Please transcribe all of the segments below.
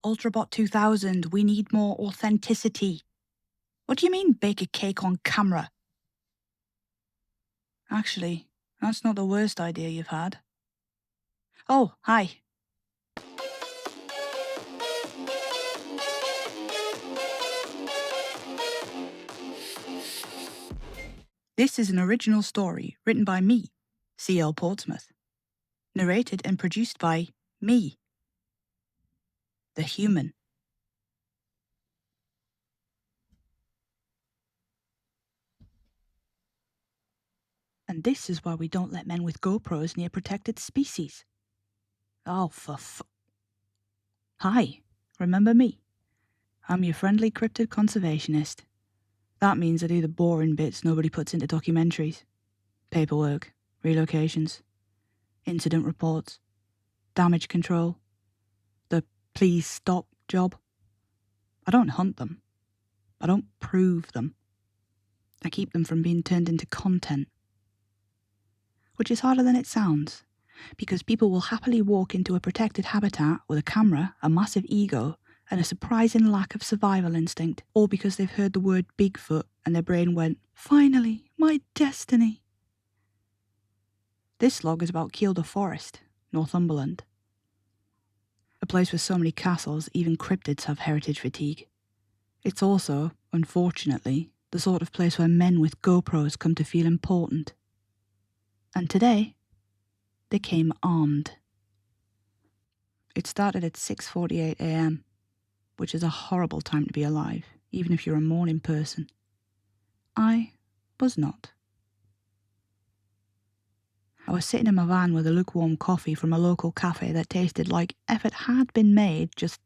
Ultrabot 2000, we need more authenticity. What do you mean, bake a cake on camera? Actually, that's not the worst idea you've had. Oh, hi. This is an original story written by me, C.L. Portsmouth. Narrated and produced by me, the human. And this is why we don't let men with GoPros near protected species. Oh, Hi, remember me? I'm your friendly Cryptid Conservationist. That means I do the boring bits nobody puts into documentaries. Paperwork, relocations, incident reports, damage control, the please stop job. I don't hunt them. I don't prove them. I keep them from being turned into content. Which is harder than it sounds, because people will happily walk into a protected habitat with a camera, a massive ego, and a surprising lack of survival instinct, all because they've heard the word Bigfoot and their brain went, finally, my destiny. This log is about Kielder Forest, Northumberland. A place with so many castles, even cryptids have heritage fatigue. It's also, unfortunately, the sort of place where men with GoPros come to feel important. And today, they came armed. It started at 6:48 a.m, which is a horrible time to be alive, even if you're a morning person. I was not. I was sitting in my van with a lukewarm coffee from a local cafe that tasted like if it had been made, just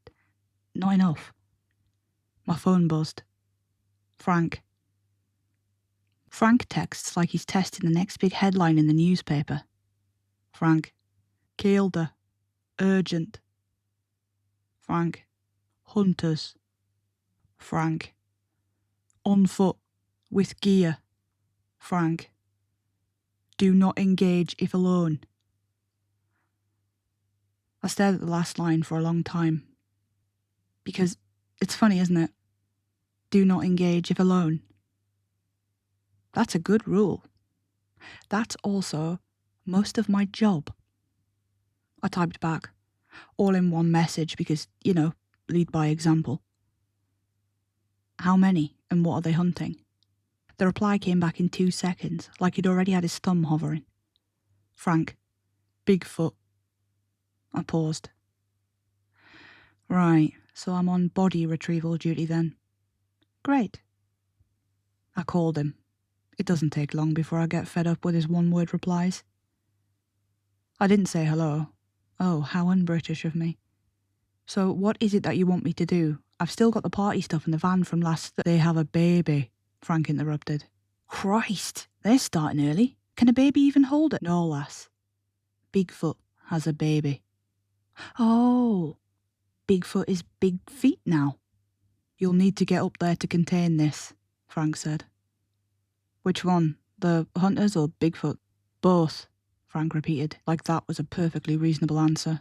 not enough. My phone buzzed. Frank. Frank texts like he's testing the next big headline in the newspaper. Frank. Kielder. Urgent. Frank. Hunters. Frank. On foot. With gear. Frank. Do not engage if alone. I stared at the last line for a long time. Because it's funny, isn't it? Do not engage if alone. That's a good rule. That's also most of my job. I typed back, all in one message because, lead by example. How many and what are they hunting? The reply came back in 2 seconds, like he'd already had his thumb hovering. Frank. Bigfoot. I paused. Right, so I'm on body retrieval duty then. Great. I called him. It doesn't take long before I get fed up with his one-word replies. I didn't say hello. Oh, how un-British of me. So what is it that you want me to do? I've still got the party stuff in the van from last... They have a baby, Frank interrupted. Christ, they're starting early. Can a baby even hold it? No, lass. Bigfoot has a baby. Oh, Bigfoot is big feet now. You'll need to get up there to contain this, Frank said. Which one? The hunters or Bigfoot? Both, Frank repeated, like that was a perfectly reasonable answer.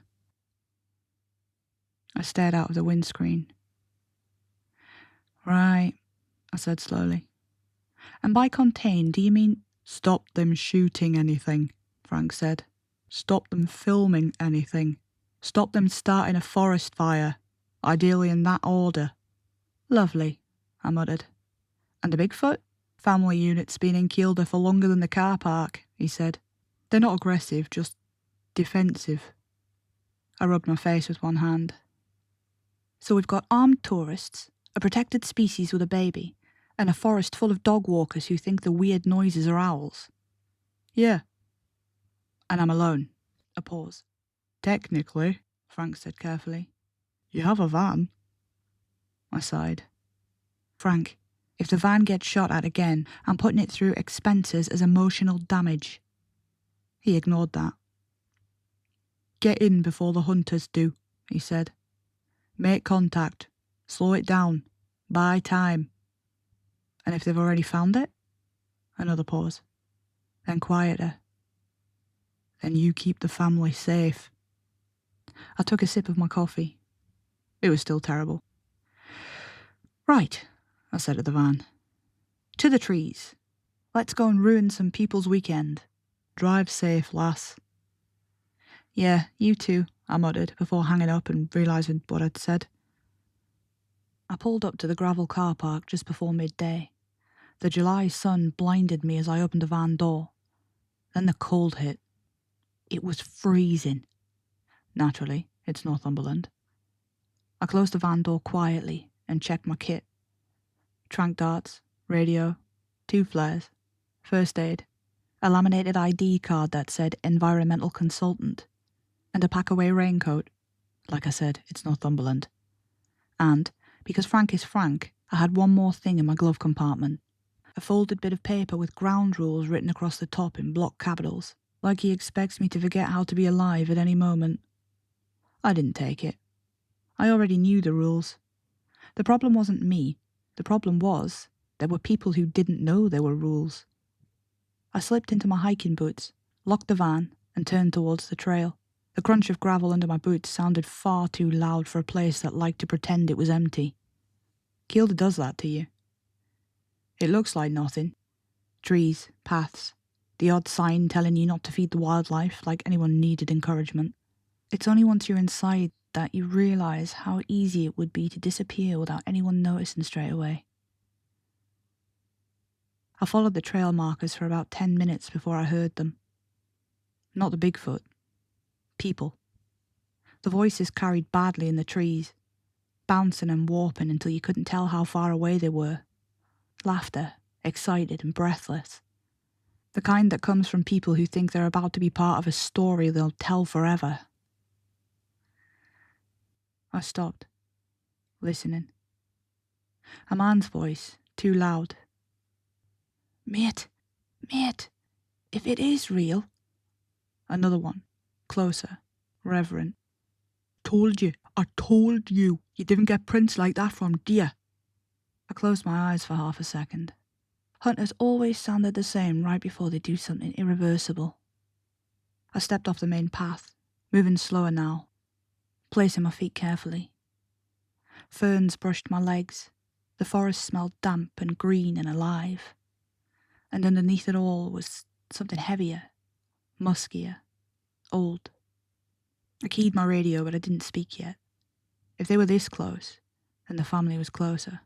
I stared out of the windscreen. Right, I said slowly. And by contain, do you mean stop them shooting anything? Frank said. Stop them filming anything. Stop them starting a forest fire, ideally in that order. Lovely, I muttered. And a Bigfoot? Family unit's been in Kielder for longer than the car park, he said. They're not aggressive, just defensive. I rubbed my face with one hand. So we've got armed tourists, a protected species with a baby, and a forest full of dog walkers who think the weird noises are owls. Yeah. And I'm alone. A pause. Technically, Frank said carefully. You have a van. I sighed. Frank, if the van gets shot at again, I'm putting it through expenses as emotional damage. He ignored that. Get in before the hunters do, he said. Make contact. Slow it down. Buy time. And if they've already found it? Another pause. Then quieter. Then you keep the family safe. I took a sip of my coffee. It was still terrible. Right, I said to the van. To the trees. Let's go and ruin some people's weekend. Drive safe, lass. Yeah, you too, I muttered before hanging up and realising what I'd said. I pulled up to the gravel car park just before midday. The July sun blinded me as I opened the van door. Then the cold hit. It was freezing. Naturally, it's Northumberland. I closed the van door quietly and checked my kit. Trank darts, radio, 2 flares, first aid, a laminated ID card that said environmental consultant, and a pack-away raincoat. Like I said, it's Northumberland. And, because Frank is Frank, I had one more thing in my glove compartment. A folded bit of paper with ground rules written across the top in block capitals, like he expects me to forget how to be alive at any moment. I didn't take it. I already knew the rules. The problem wasn't me. The problem was, there were people who didn't know there were rules. I slipped into my hiking boots, locked the van, and turned towards the trail. The crunch of gravel under my boots sounded far too loud for a place that liked to pretend it was empty. Kielder does that to you. It looks like nothing. Trees, paths, the odd sign telling you not to feed the wildlife like anyone needed encouragement. It's only once you're inside that you realise how easy it would be to disappear without anyone noticing straight away. I followed the trail markers for about 10 minutes before I heard them. Not the Bigfoot. People. The voices carried badly in the trees, bouncing and warping until you couldn't tell how far away they were. Laughter, excited and breathless. The kind that comes from people who think they're about to be part of a story they'll tell forever. I stopped, listening. A man's voice, too loud. Mate, if it is real. Another one, closer, reverent. I told you didn't get prints like that from deer. I closed my eyes for half a second. Hunters always sounded the same right before they do something irreversible. I stepped off the main path, moving slower now, placing my feet carefully. Ferns brushed my legs. The forest smelled damp and green and alive. And underneath it all was something heavier, muskier, old. I keyed my radio, but I didn't speak yet. If they were this close, then the family was closer.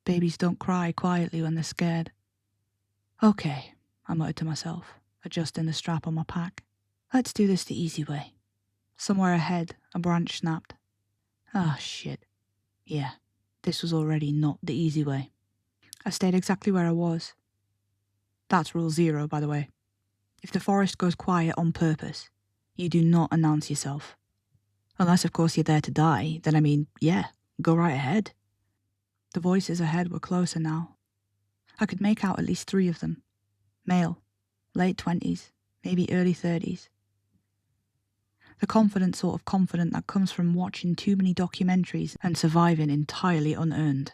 Babies don't cry quietly when they're scared. Okay, I muttered to myself, adjusting the strap on my pack. Let's do this the easy way. Somewhere ahead, a branch snapped. Ah, shit. Yeah, this was already not the easy way. I stayed exactly where I was. That's rule 0, by the way. If the forest goes quiet on purpose, you do not announce yourself. Unless, of course, you're there to die, then yeah, go right ahead. The voices ahead were closer now. I could make out at least 3 of them. Male, late 20s, maybe early 30s. The confident sort of confident that comes from watching too many documentaries and surviving entirely unearned.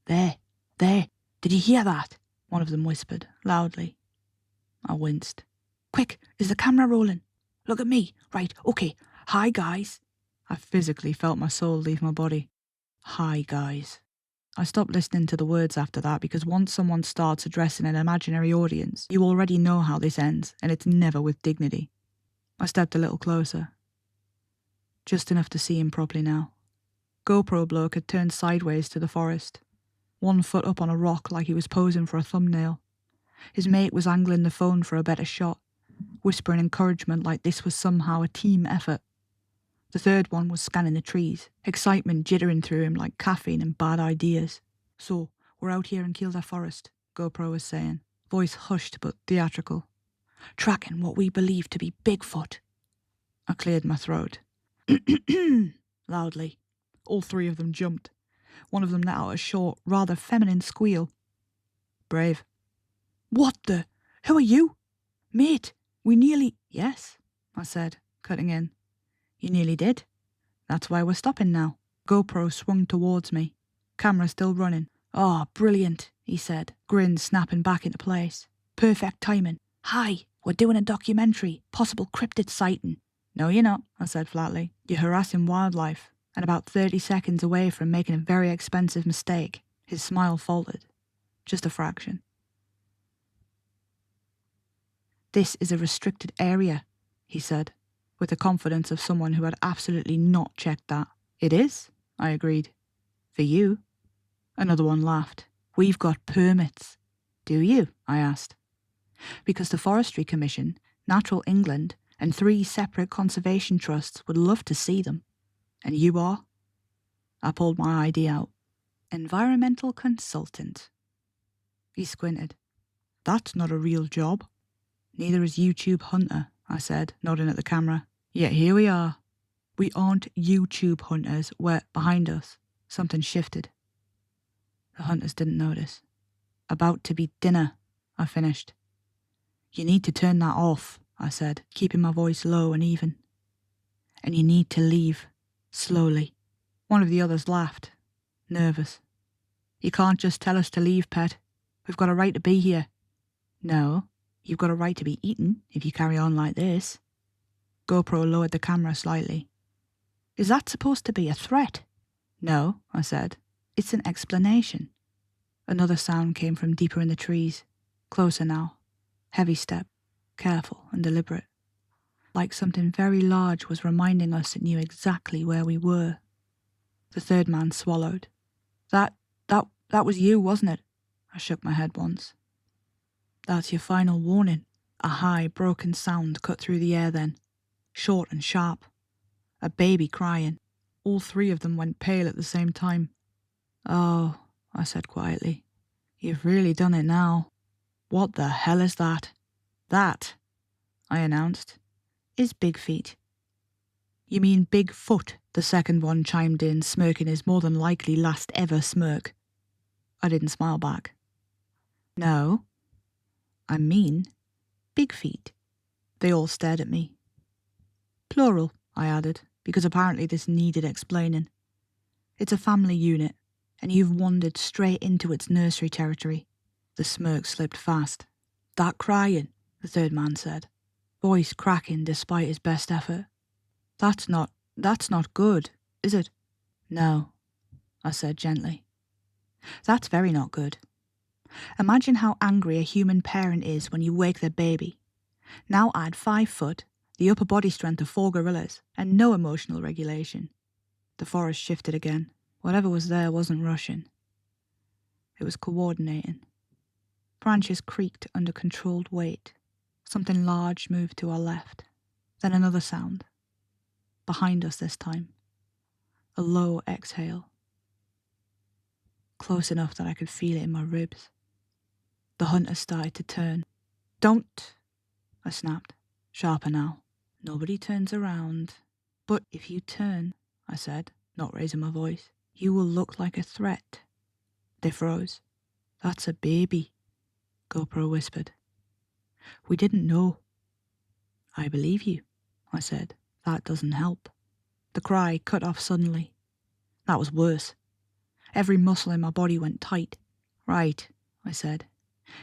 There, did you hear that? One of them whispered, loudly. I winced. Quick, is the camera rolling? Look at me. Right, okay. Hi, guys. I physically felt my soul leave my body. Hi, guys. I stopped listening to the words after that because once someone starts addressing an imaginary audience, you already know how this ends, and it's never with dignity. I stepped a little closer. Just enough to see him properly now. GoPro bloke had turned sideways to the forest, 1 foot up on a rock like he was posing for a thumbnail. His mate was angling the phone for a better shot, whispering encouragement like this was somehow a team effort. The third one was scanning the trees, excitement jittering through him like caffeine and bad ideas. So, we're out here in Kielder Forest, GoPro was saying, voice hushed but theatrical. Tracking what we believe to be Bigfoot. I cleared my throat. Loudly. All 3 of them jumped. One of them let out a short, rather feminine squeal. Brave. What the? Who are you? Mate, we nearly... Yes, I said, cutting in. You nearly did. That's why we're stopping now. GoPro swung towards me. Camera still running. Oh, brilliant, he said, grin snapping back into place. Perfect timing. Hi, we're doing a documentary. Possible cryptid sighting. No, you're not, I said flatly. You're harassing wildlife. and about 30 seconds away from making a very expensive mistake. His smile faltered. Just a fraction. "This is a restricted area," he said, with the confidence of someone who had absolutely not checked that. "It is," I agreed. "For you." Another one laughed. "We've got permits." "Do you?" I asked. "Because the Forestry Commission, Natural England, and 3 separate conservation trusts would love to see them. And you are?" I pulled my ID out. "Environmental consultant." He squinted. "That's not a real job." "Neither is YouTube hunter," I said, nodding at the camera. "Yet here we are." "We aren't YouTube hunters. We're behind us." Something shifted. The hunters didn't notice. "About to be dinner," I finished. "You need to turn that off," I said, keeping my voice low and even. "And you need to leave. Slowly." One of the others laughed, nervous. "You can't just tell us to leave, pet. We've got a right to be here." "No, you've got a right to be eaten if you carry on like this." GoPro lowered the camera slightly. "Is that supposed to be a threat?" "No," I said. "It's an explanation." Another sound came from deeper in the trees, closer now. Heavy step, careful and deliberate. Like something very large was reminding us it knew exactly where we were. The third man swallowed. That was you, wasn't it?" I shook my head once. "That's your final warning." A high, broken sound cut through the air then, short and sharp. A baby crying. All 3 of them went pale at the same time. "Oh," I said quietly. "You've really done it now." "What the hell is that?" "That," I announced, "is Big Feet." "You mean Bigfoot," the second one chimed in, smirking his more than likely last ever smirk. I didn't smile back. "No, I mean Big Feet." They all stared at me. "Plural," I added, because apparently this needed explaining. "It's a family unit, and you've wandered straight into its nursery territory." The smirk slipped fast. "That crying," the third man said, voice cracking despite his best effort. That's not good, is it?" "No," I said gently. "That's very not good. Imagine how angry a human parent is when you wake their baby. Now add 5 foot, the upper body strength of 4 gorillas, and no emotional regulation." The forest shifted again. Whatever was there wasn't rushing. It was coordinating. Branches creaked under controlled weight. Something large moved to our left. Then another sound. Behind us this time. A low exhale. Close enough that I could feel it in my ribs. The hunter started to turn. "Don't!" I snapped, sharper now. "Nobody turns around." "But if you turn," I said, not raising my voice, "you will look like a threat." They froze. "That's a baby," GoPro whispered. "We didn't know." "I believe you," I said. "That doesn't help." The cry cut off suddenly. That was worse. Every muscle in my body went tight. "Right," I said.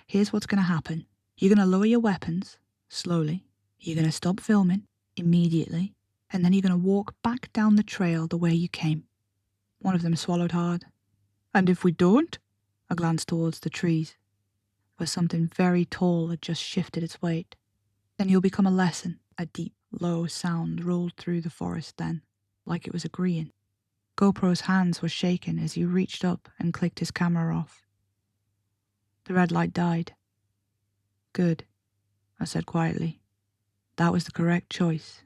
"Here's what's going to happen. You're going to lower your weapons, slowly. You're going to stop filming, immediately. And then you're going to walk back down the trail the way you came." One of them swallowed hard. "And if we don't?" I glanced towards the trees, where something very tall had just shifted its weight. "Then you'll become a lesson." A deep, low sound rolled through the forest then, like it was agreeing. GoPro's hands were shaking as he reached up and clicked his camera off. The red light died. "Good," I said quietly. "That was the correct choice.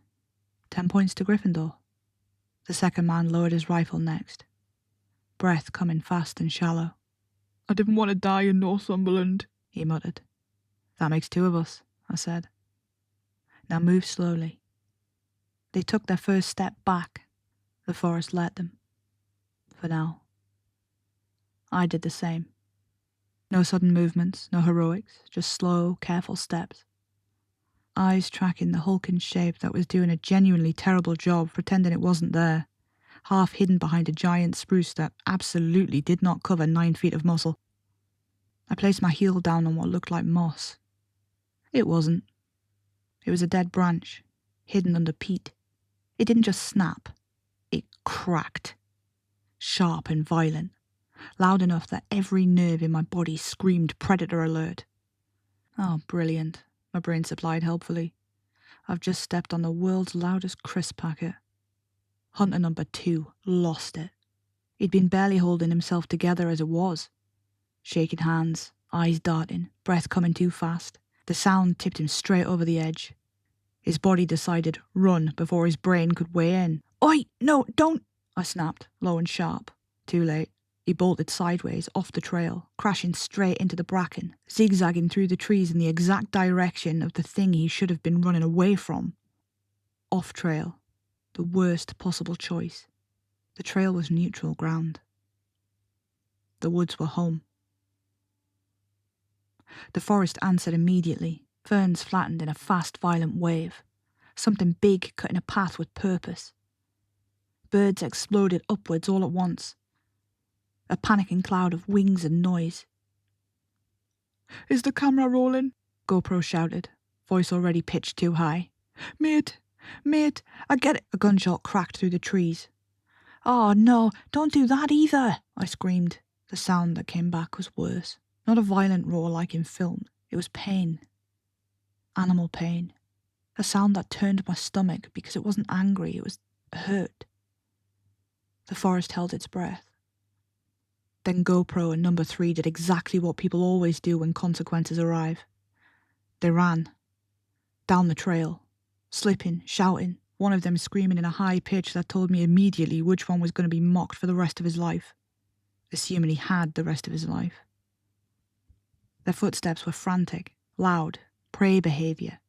10 points to Gryffindor." The second man lowered his rifle next, breath coming fast and shallow. "I didn't want to die in Northumberland," he muttered. "That makes 2 of us," I said. "Now move slowly." They took their first step back. The forest let them. For now. I did the same. No sudden movements, no heroics, just slow, careful steps. Eyes tracking the hulking shape that was doing a genuinely terrible job pretending it wasn't there, half hidden behind a giant spruce that absolutely did not cover 9 feet of muscle. I placed my heel down on what looked like moss. It wasn't. It was a dead branch, hidden under peat. It didn't just snap. It cracked, sharp and violent, loud enough that every nerve in my body screamed predator alert. Oh, brilliant, my brain supplied helpfully. I've just stepped on the world's loudest crisp packet. Hunter number 2 lost it. He'd been barely holding himself together as it was. Shaking hands, eyes darting, breath coming too fast. The sound tipped him straight over the edge. His body decided run before his brain could weigh in. Oi, no, don't! I snapped, low and sharp. Too late. He bolted sideways off the trail, crashing straight into the bracken, zigzagging through the trees in the exact direction of the thing he should have been running away from. Off trail. The worst possible choice. The trail was neutral ground. The woods were home. The forest answered immediately. Ferns flattened in a fast, violent wave. Something big cutting a path with purpose. Birds exploded upwards all at once. A panicking cloud of wings and noise. Is the camera rolling? GoPro shouted, voice already pitched too high. Mate, I get it. A gunshot cracked through the trees. Oh no, don't do that either, I screamed. The sound that came back was worse. Not a violent roar like in film. It was pain. Animal pain. A sound that turned my stomach because it wasn't angry, it was hurt. The forest held its breath. Then GoPro and number 3 did exactly what people always do when consequences arrive. They ran. Down the trail. Slipping, shouting, one of them screaming in a high pitch that told me immediately which one was going to be mocked for the rest of his life. Assuming he had the rest of his life. Their footsteps were frantic, loud, prey behaviour.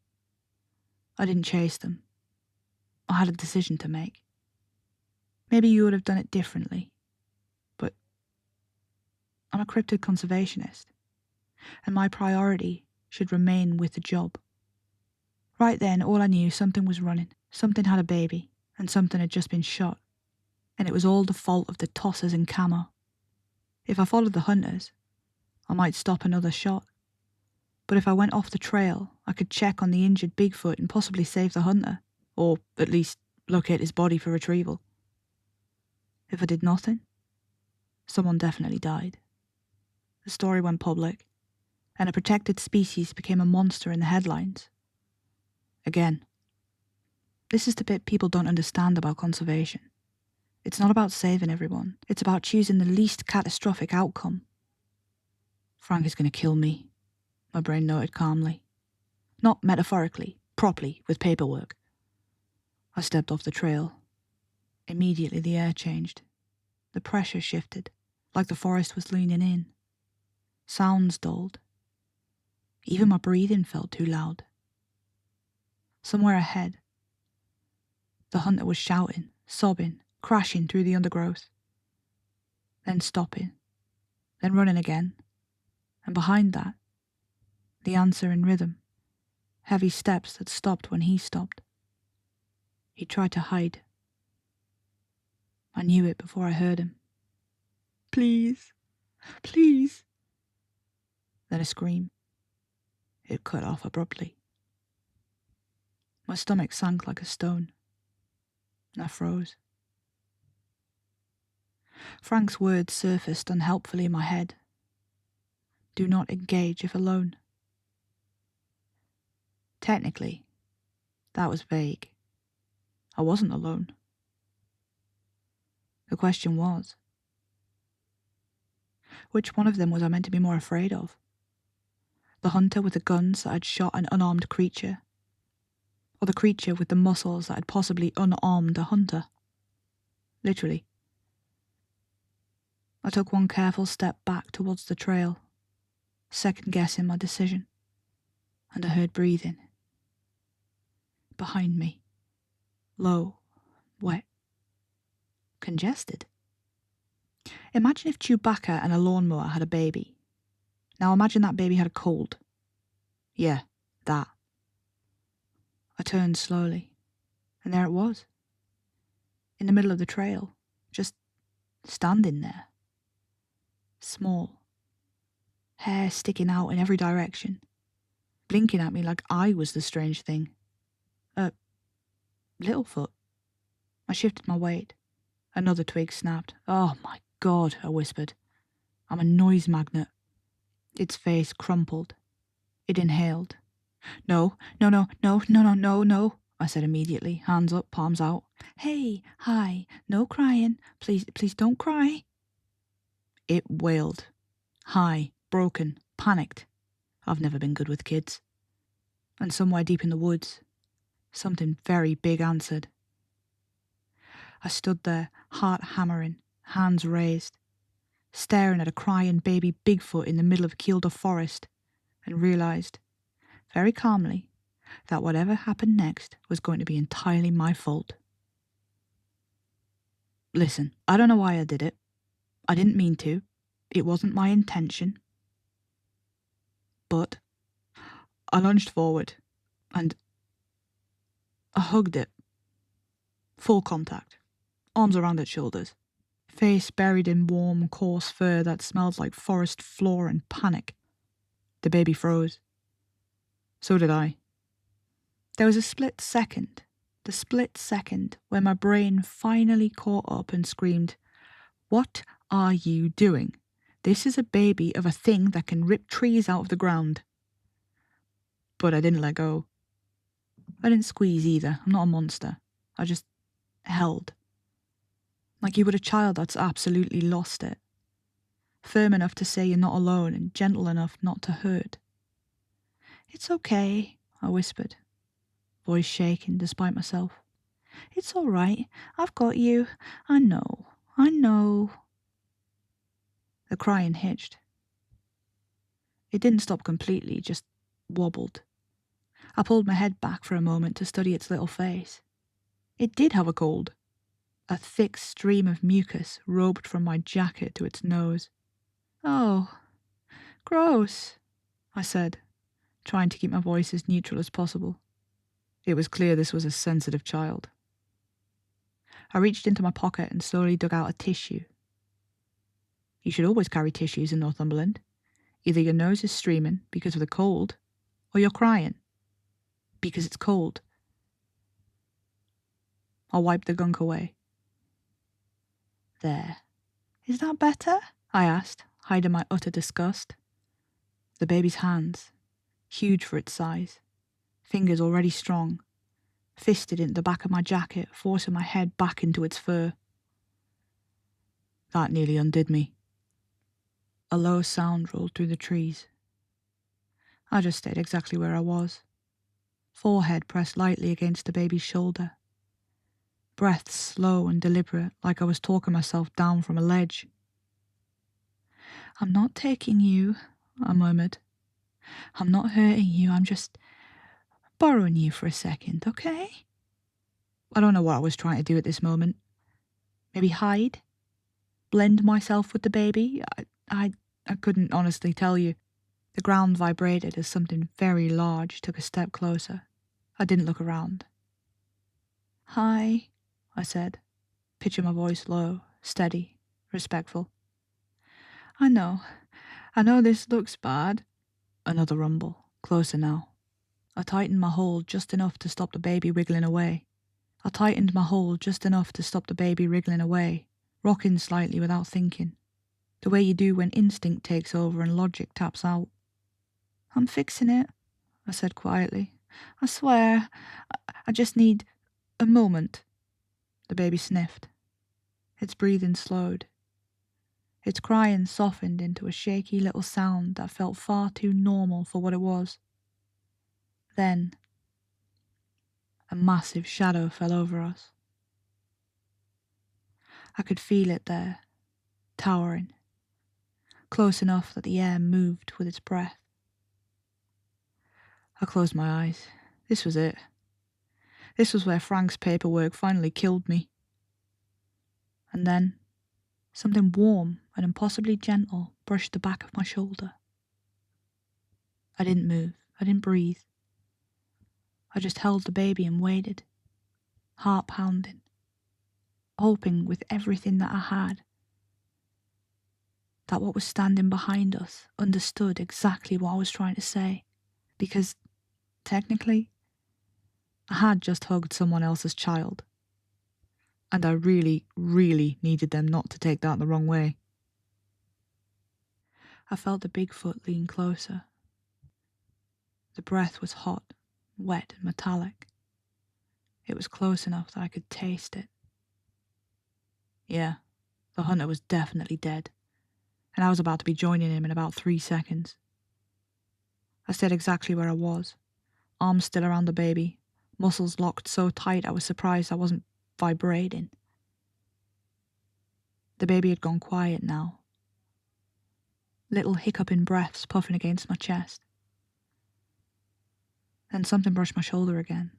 I didn't chase them. I had a decision to make. Maybe you would have done it differently. But I'm a cryptid conservationist, and my priority should remain with the job. Right then, all I knew, something was running. Something had a baby, and something had just been shot. And it was all the fault of the tossers in camo. If I followed the hunters, I might stop another shot. But if I went off the trail, I could check on the injured Bigfoot and possibly save the hunter, or at least locate his body for retrieval. If I did nothing, someone definitely died. The story went public, and a protected species became a monster in the headlines. Again, this is the bit people don't understand about conservation. It's not about saving everyone. It's about choosing the least catastrophic outcome. Frank is going to kill me, my brain noted calmly. Not metaphorically, properly, with paperwork. I stepped off the trail. Immediately the air changed. The pressure shifted, like the forest was leaning in. Sounds dulled. Even my breathing felt too loud. Somewhere ahead, the hunter was shouting, sobbing, crashing through the undergrowth. Then stopping. Then running again. And behind that, the answer in rhythm. Heavy steps that stopped when he stopped. He tried to hide. I knew it before I heard him. Please, please. Then a scream. It cut off abruptly. My stomach sank like a stone. I froze. Frank's words surfaced unhelpfully in my head. Do not engage if alone. Technically, that was vague. I wasn't alone. The question was, which one of them was I meant to be more afraid of? The hunter with the guns that had shot an unarmed creature? Or the creature with the muscles that had possibly unarmed a hunter? Literally. I took one careful step back towards the trail, second-guessing my decision, and I heard breathing. Behind me. Low, wet, congested. Imagine if Chewbacca and a lawnmower had a baby. Now imagine that baby had a cold. Yeah, that. I turned slowly, and there it was. In the middle of the trail, just standing there. Small. Hair sticking out in every direction. Blinking at me like I was the strange thing. Littlefoot. I shifted my weight, Another twig snapped. "Oh my God," I whispered. "I'm a noise magnet." Its face crumpled. It inhaled. "No, no, no, no, no, no, no, no," I said immediately, hands up, palms out. "Hey, hi, no crying. Please, please don't cry." It wailed. High, broken, panicked. I've never been good with kids. And somewhere deep in the woods, something very big answered. I stood there, heart hammering, hands raised, staring at a crying baby Bigfoot in the middle of Kielder Forest, and realised, very calmly, that whatever happened next was going to be entirely my fault. Listen, I don't know why I did it. I didn't mean to. It wasn't my intention. But I lunged forward and I hugged it. Full contact. Arms around its shoulders. Face buried in warm, coarse fur that smelled like forest floor and panic. The baby froze. So did I. There was a split second, the split second, where my brain finally caught up and screamed, "What are you doing? This is a baby of a thing that can rip trees out of the ground." But I didn't let go. I didn't squeeze either. I'm not a monster. I just held. Like you would a child that's absolutely lost it. Firm enough to say you're not alone and gentle enough not to hurt. "It's okay," I whispered, voice shaking despite myself. "It's all right. I've got you. I know. I know." The crying hitched. It didn't stop completely, just wobbled. I pulled my head back for a moment to study its little face. It did have a cold. A thick stream of mucus roped from my jacket to its nose. "Oh, gross," I said, trying to keep my voice as neutral as possible. It was clear this was a sensitive child. I reached into my pocket and slowly dug out a tissue. You should always carry tissues in Northumberland. Either your nose is streaming because of the cold, or you're crying because it's cold. I wiped the gunk away. "There. Is that better?" I asked, hiding my utter disgust. The baby's hands, huge for its size, fingers already strong, fisted into the back of my jacket, forcing my head back into its fur. That nearly undid me. A low sound rolled through the trees. I just stayed exactly where I was, forehead pressed lightly against the baby's shoulder, breath slow and deliberate, like I was talking myself down from a ledge. "I'm not taking you," I murmured. "I'm not hurting you, I'm just borrowing you for a second, okay?" I don't know what I was trying to do at this moment. Maybe hide? Blend myself with the baby? I couldn't honestly tell you. The ground vibrated as something very large took a step closer. I didn't look around. "Hi," I said, pitching my voice low, steady, respectful. I know this looks bad." Another rumble, closer now. I tightened my hold just enough to stop the baby wriggling away. Rocking slightly without thinking, the way you do when instinct takes over and logic taps out. "I'm fixing it," I said quietly. "I swear, I just need a moment." The baby sniffed. Its breathing slowed. Its crying softened into a shaky little sound that felt far too normal for what it was. Then, a massive shadow fell over us. I could feel it there, towering, close enough that the air moved with its breath. I closed my eyes. This was it. This was where Frank's paperwork finally killed me. And then, something warm and impossibly gentle brushed the back of my shoulder. I didn't move. I didn't breathe. I just held the baby and waited, heart pounding, hoping with everything that I had that what was standing behind us understood exactly what I was trying to say. Because, technically, I had just hugged someone else's child. and I really, really needed them not to take that the wrong way. I felt the Bigfoot lean closer. The breath was hot, wet and metallic. It was close enough that I could taste it. Yeah, the hunter was definitely dead, and I was about to be joining him in about 3 seconds. I stayed exactly where I was, arms still around the baby, muscles locked so tight I was surprised I wasn't vibrating. The baby had gone quiet now. Little hiccuping breaths puffing against my chest. Then something brushed my shoulder again.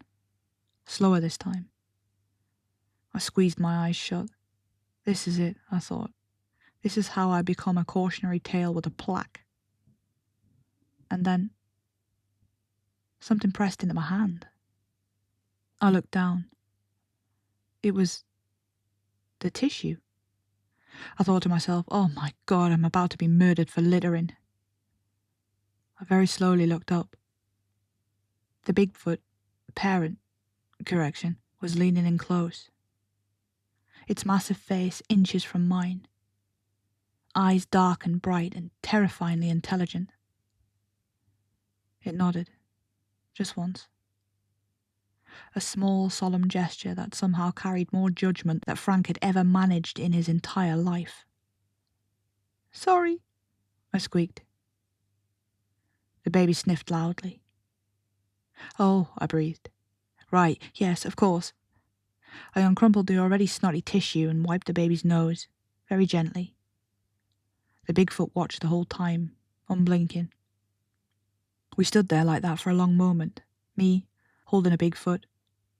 Slower this time. I squeezed my eyes shut. This is it, I thought. This is how I become a cautionary tale with a plaque. And then something pressed into my hand. I looked down. It was the tissue. I thought to myself, oh my God, I'm about to be murdered for littering. I very slowly looked up. The Bigfoot, was leaning in close. Its massive face inches from mine. Eyes dark and bright and terrifyingly intelligent. It nodded, just once. A small, solemn gesture that somehow carried more judgment than Frank had ever managed in his entire life. Sorry, I squeaked. The baby sniffed loudly. Oh, I breathed. Right, yes, of course. I uncrumpled the already snotty tissue and wiped the baby's nose, very gently. The Bigfoot watched the whole time, unblinking. We stood there like that for a long moment, me, holding a Bigfoot,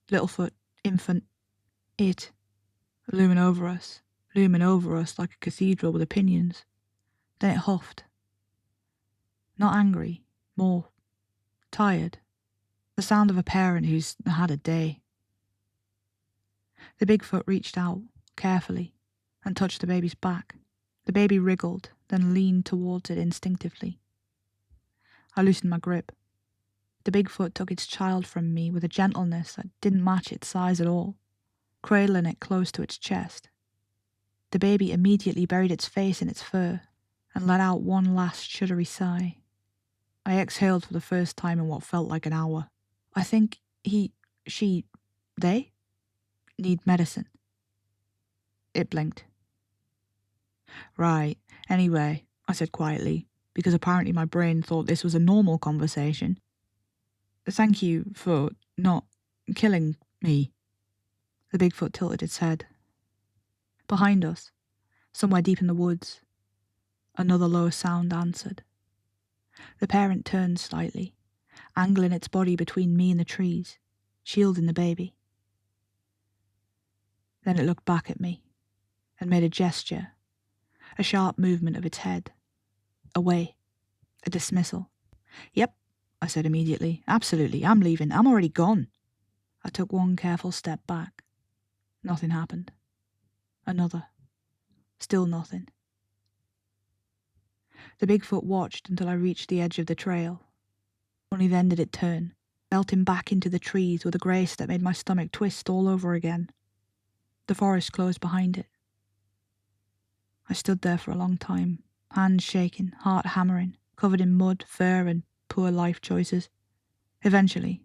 Littlefoot, infant, it, looming over us like a cathedral with opinions. Then it huffed. Not angry, more tired. The sound of a parent who's had a day. The Bigfoot reached out, carefully, and touched the baby's back. The baby wriggled, then leaned towards it instinctively. I loosened my grip. The Bigfoot took its child from me with a gentleness that didn't match its size at all, cradling it close to its chest. The baby immediately buried its face in its fur and let out one last shuddery sigh. I exhaled for the first time in what felt like an hour. I think they need medicine. It blinked. Right, anyway, I said quietly, because apparently my brain thought this was a normal conversation. Thank you for not killing me. The Bigfoot tilted its head. Behind us, somewhere deep in the woods, another low sound answered. The parent turned slightly, angling its body between me and the trees, shielding the baby. Then it looked back at me and made a gesture, a sharp movement of its head. Away. A dismissal. Yep, I said immediately. Absolutely, I'm leaving. I'm already gone. I took one careful step back. Nothing happened. Another. Still nothing. The Bigfoot watched until I reached the edge of the trail. Only then did it turn, belting back into the trees with a grace that made my stomach twist all over again. The forest closed behind it. I stood there for a long time, hands shaking, heart hammering, covered in mud, fur, and poor life choices. Eventually,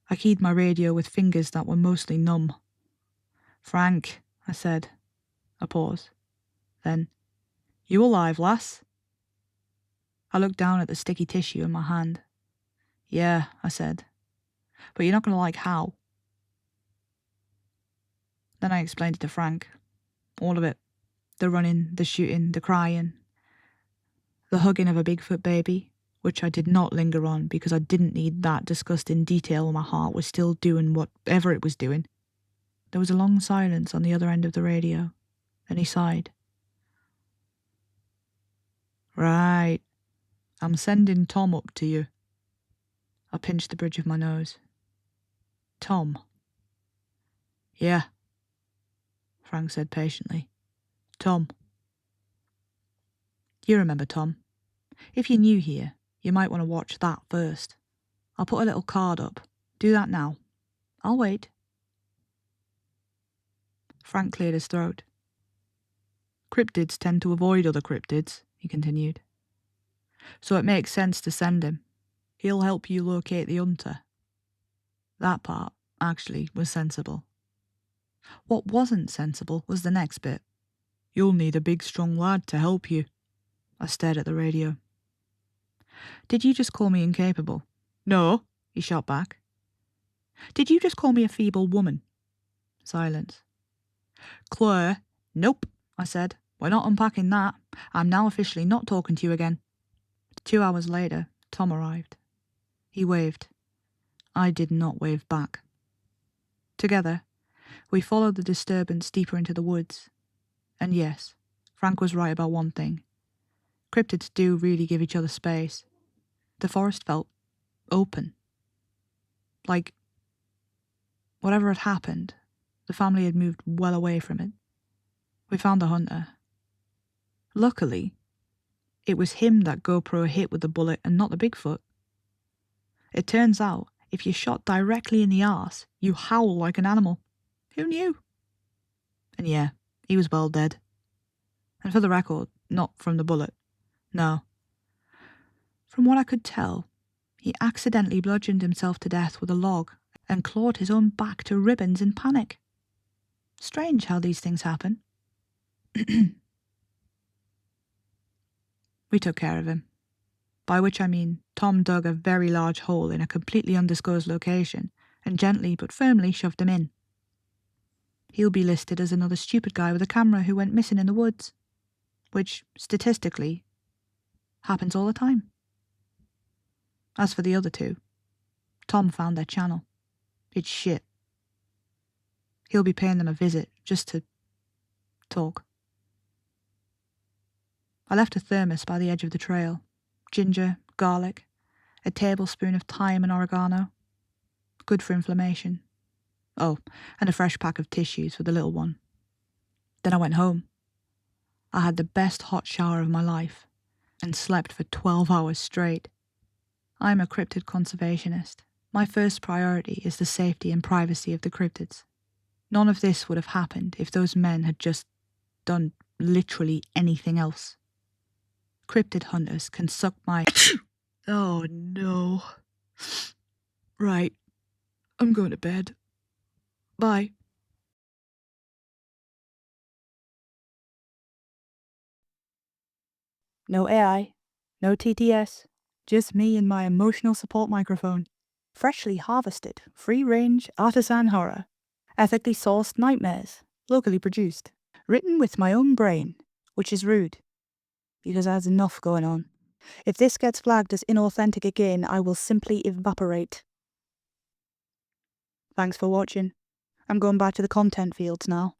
I keyed my radio with fingers that were mostly numb. Frank, I said. A pause. Then, you alive, lass? I looked down at the sticky tissue in my hand. Yeah, I said. But you're not going to like how. Then I explained it to Frank. All of it. The running, the shooting, the crying. The hugging of a Bigfoot baby, which I did not linger on because I didn't need that discussed in detail when my heart was still doing whatever it was doing. There was a long silence on the other end of the radio. Then he sighed. Right. I'm sending Tom up to you. I pinched the bridge of my nose. Tom? Yeah, Frank said patiently. Tom. You remember Tom. If you're new here, you might want to watch that first. I'll put a little card up. Do that now. I'll wait. Frank cleared his throat. Cryptids tend to avoid other cryptids, he continued. So it makes sense to send him. He'll help you locate the hunter. That part, actually, was sensible. What wasn't sensible was the next bit. You'll need a big, strong lad to help you. I stared at the radio. Did you just call me incapable? No, he shot back. Did you just call me a feeble woman? Silence. Claire, nope, I said. We're not unpacking that. I'm now officially not talking to you again. 2 hours later, Tom arrived. He waved. I did not wave back. Together, we followed the disturbance deeper into the woods. And yes, Frank was right about one thing. Cryptids do really give each other space. The forest felt open. Like, whatever had happened, the family had moved well away from it. We found the hunter. Luckily, it was him that GoPro hit with the bullet and not the Bigfoot. It turns out, if you're shot directly in the arse, you howl like an animal. Who knew? And yeah, he was well dead. And for the record, not from the bullet. No. From what I could tell, he accidentally bludgeoned himself to death with a log and clawed his own back to ribbons in panic. Strange how these things happen. We took care of him. By which I mean Tom dug a very large hole in a completely undisclosed location and gently but firmly shoved him in. He'll be listed as another stupid guy with a camera who went missing in the woods, which, statistically, happens all the time. As for the other two, Tom found their channel. It's shit. He'll be paying them a visit just to talk. I left a thermos by the edge of the trail. Ginger, garlic, a tablespoon of thyme and oregano. Good for inflammation. Oh, and a fresh pack of tissues for the little one. Then I went home. I had the best hot shower of my life and slept for 12 hours straight. I'm a cryptid conservationist. My first priority is the safety and privacy of the cryptids. None of this would have happened if those men had just done literally anything else. Cryptid hunters can suck my... Oh no. Right. I'm going to bed. Bye. No AI, no TTS, just me and my emotional support microphone. Freshly harvested, free-range artisan horror. Ethically sourced nightmares, locally produced. Written with my own brain, which is rude, because I has enough going on. If this gets flagged as inauthentic again, I will simply evaporate. Thanks for watching. I'm going back to the content fields now.